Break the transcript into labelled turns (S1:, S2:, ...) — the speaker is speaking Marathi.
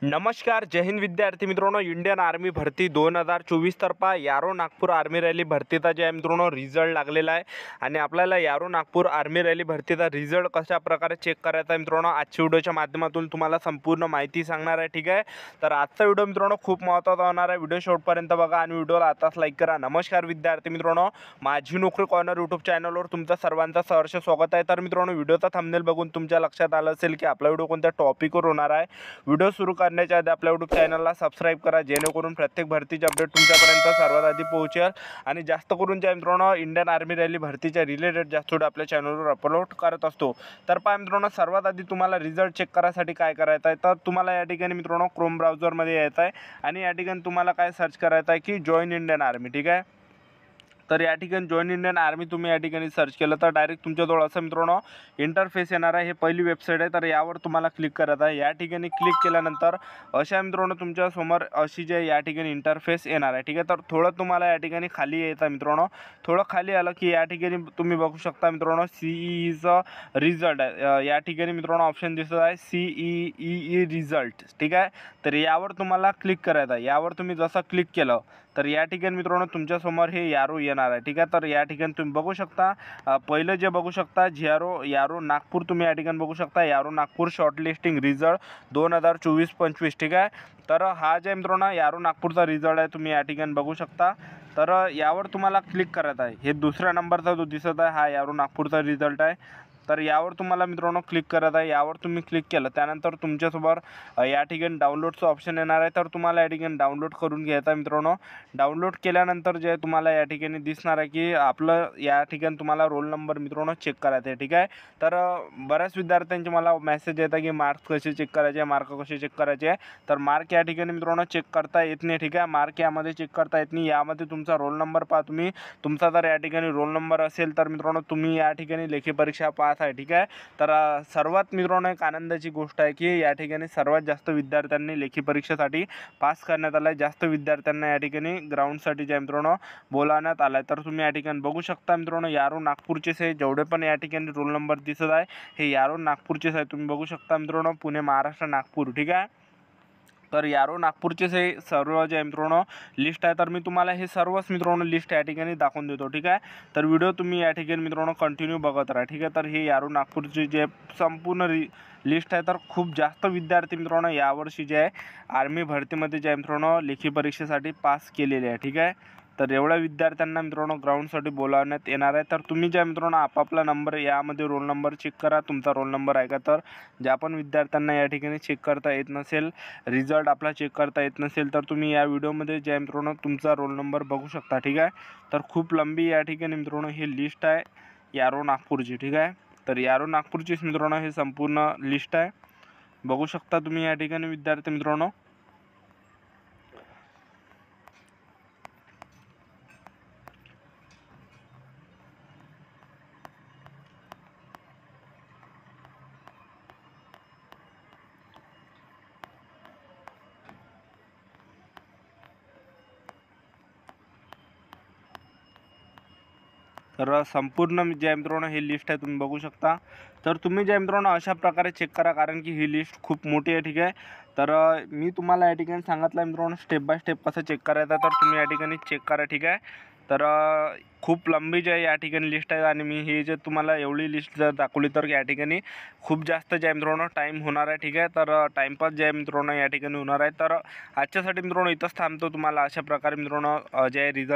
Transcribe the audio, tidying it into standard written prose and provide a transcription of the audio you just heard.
S1: नमस्कार, जय हिंद विद्यार्थी मित्रांनो. इंडियन आर्मी भरती 2024 तर्फा यारो नागपूर आर्मी रॅली भरतीचा जे आहे मित्रांनो रिझल्ट लागलेला आहे आणि आपल्याला यारो नागपूर आर्मी रॅली भरतीचा रिझल्ट कशा प्रकारे चेक करायचा आहे मित्रांनो, आजच्या व्हिडिओच्या माध्यमातून तुम्हाला संपूर्ण माहिती सांगणार आहे. ठीक आहे, तर आजचा व्हिडिओ मित्रांनो खूप महत्त्वाचा होणार आहे. व्हिडिओ शेवटपर्यंत बघा आणि व्हिडिओला आताच लाईक करा. नमस्कार विद्यार्थी मित्रांनो, माझी नोकरी कॉर्नर यूट्यूब चॅनलवर तुमचं सर्वांचं सहर्ष स्वागत आहे. तर मित्रांनो, व्हिडिओचा थंबनेल बघून तुमच्या लक्षात आलं असेल की आपला व्हिडिओ कोणत्या टॉपिकवर होणार आहे. व्हिडिओ सुरू करण्याच्या आधी आपल्या यूट्यूब चॅनलला सबस्क्राइब करा, जेणेकरून प्रत्येक भरतीचे अपडेट तुमच्यापर्यंत सर्वात आधी पोहोचेल आणि जास्त करून जे मित्रांनो इंडियन आर्मी रॅली भरतीच्या रिलेटेड जास्त व्हिडिओ आपल्या चॅनलवर अपलोड करत असतो. तर पहा मित्रांनो, सर्वात आधी तुम्हाला रिझल्ट चेक करायसाठी काय करायचं आहे, तर तुम्हाला या ठिकाणी मित्रांनो क्रोम ब्राउझरमध्ये यायचं आहे आणि या ठिकाणी तुम्हाला काय सर्च करायचं आहे की जॉइन इंडियन आर्मी. ठीक आहे, तर या ठिकाणी जॉइन इंडियन आर्मी तुम्ही या ठिकाणी सर्च केलं तर डायरेक्ट तुमच्याजवळ असं मित्रांनो इंटरफेस येणार आहे. हे पहिली वेबसाईट आहे, तर यावर तुम्हाला क्लिक करायचं आहे. या ठिकाणी क्लिक केल्यानंतर अशा मित्रांनो तुमच्यासमोर अशी जे या ठिकाणी इंटरफेस येणार आहे. ठीक आहे, तर थोडं तुम्हाला या ठिकाणी खाली यायचं मित्रांनो. थोडं खाली आलं की या ठिकाणी तुम्ही बघू शकता मित्रांनो CEEचा रिझल्ट आहे. या ठिकाणी मित्रांनो ऑप्शन दिसत आहे CEE रिझल्ट. ठीक आहे, तर यावर तुम्हाला क्लिक करायचं आहे. यावर तुम्ही जसं क्लिक केलं तर या ठिकाणी मित्रांनो तुमच्यासमोर हे यारो येणार आहे. ठीक आहे, तर या ठिकाणी तुम्ही बघू शकता पहिलं जे बघू शकता यारो नागपूर तुम्ही या ठिकाणी बघू शकता. यारो नागपूर शॉर्टलिस्टिंग रिझल्ट 2024-25. ठीक आहे, तर हा जे मित्रांनो यारो नागपूरचा रिझल्ट आहे तुम्ही या ठिकाणी बघू शकता. तर यावर तुम्हाला क्लिक करायचं आहे. हे दुसऱ्या नंबरचा जो दिसत आहे हा यारो नागपूरचा रिझल्ट आहे. तर यावर तुम्हाला मित्रांनो क्लिक करत आहे. यावर तुम्ही क्लिक केलं त्यानंतर तुमच्यासमोर या ठिकाणी डाउनलोडचं ऑप्शन येणार आहे. तर तुम्हाला या ठिकाणी डाउनलोड करून घ्यायचं आहे मित्रांनो. डाउनलोड केल्यानंतर जे तुम्हाला या ठिकाणी दिसणार आहे की आपलं या ठिकाणी तुम्हाला रोल नंबर मित्रांनो चेक करायचा आहे. ठीक आहे, तर बऱ्याच विद्यार्थ्यांचे मला मेसेज येतात की मार्क्स कसे चेक करायचे, मार्क कसे चेक करायचे. तर मार्क या ठिकाणी मित्रांनो चेक करता येत नाही. ठीक आहे, मार्क यामध्ये चेक करता येत नाही. यामध्ये तुमचा रोल नंबर पहा तुम्ही. तुमचा जर या ठिकाणी रोल नंबर असेल तर मित्रांनो तुम्ही या ठिकाणी लेखी परीक्षा पास आहे. ठीक आहे, तर सर्वात मित्रांनो एक आनंदाची गोष्ट आहे की या ठिकाणी सर्वात जास्त विद्यार्थ्यांनी लेखी परीक्षेसाठी पास करण्यात आलं आहे. जास्त विद्यार्थ्यांना या ठिकाणी ग्राउंडसाठी जे मित्रांनो बोलावण्यात आलं आहे. तर तुम्ही या ठिकाणी बघू शकता मित्रांनो यारो नागपूरचेच आहे. जेवढे पण या ठिकाणी रोल नंबर दिसत आहे हे यारो नागपूरचेच आहे. तुम्ही बघू शकता मित्रांनो पुणे, महाराष्ट्र, नागपूर. ठीक आहे, तर यारो नागपूरचेच हे सर्व जे मित्रांनो लिस्ट आहे. तर मी तुम्हाला हे सर्वच मित्रांनो लिस्ट या ठिकाणी दाखवून देतो. ठीक आहे, तर व्हिडिओ तुम्ही या ठिकाणी मित्रांनो कंटिन्यू बघत राहा. ठीक आहे, तर हे यारो नागपूरची जे संपूर्ण लिस्ट आहे. तर खूप जास्त विद्यार्थी मित्रांनो यावर्षी जे आहे आर्मी भरतीमध्ये जे मित्रांनो लेखी परीक्षेसाठी पास केलेले आहे. ठीक आहे, तर एवढ्या विद्यार्थ्यांना मित्रांनो ग्राउंडसाठी बोलावण्यात येणार आहे. तर तुम्ही ज्या मित्रांनो आपापला नंबर यामध्ये रोल नंबर चेक करा, तुमचा रोल नंबर आहे का. तर ज्या पण विद्यार्थ्यांना या ठिकाणी चेक करता येत नसेल, रिझल्ट आपला चेक करता येत नसेल, तर तुम्ही या व्हिडिओमध्ये ज्या मित्रांनो तुमचा रोल नंबर बघू शकता. ठीक आहे, तर खूप लंबी या ठिकाणी मित्रांनो ही लिस्ट आहे यारो नागपूरची. ठीक आहे, तर यारो नागपूरचीच मित्रांनो हे संपूर्ण लिस्ट आहे. बघू शकता तुम्ही या ठिकाणी विद्यार्थी मित्रांनो. तर संपूर्ण जे मित्रांनो ही लिस्ट आहे तुम्ही बघू शकता. तर तुम्ही जे मित्रांनो अशा प्रकारे चेक करा, कारण की ही लिस्ट खूप मोठी आहे. ठीक आहे, तर मी तुम्हाला या ठिकाणी सांगितलं मित्रांनो स्टेप बाय स्टेप कसं चेक करायचं, तर तुम्ही या ठिकाणी चेक करा. ठीक आहे, तर खूप लंबी जे या ठिकाणी लिस्ट आहे आणि मी हे जे तुम्हाला एवढी लिस्ट जर दाखवली तर या ठिकाणी खूप जास्त जे मित्रांनो टाईम होणार आहे. ठीक आहे, तर टाईमपास जे मित्रांनो या ठिकाणी होणार आहे. तर आजच्यासाठी मित्रांनो इथंच थांबतो. तुम्हाला अशा प्रकारे मित्रांनो जे रिझल्ट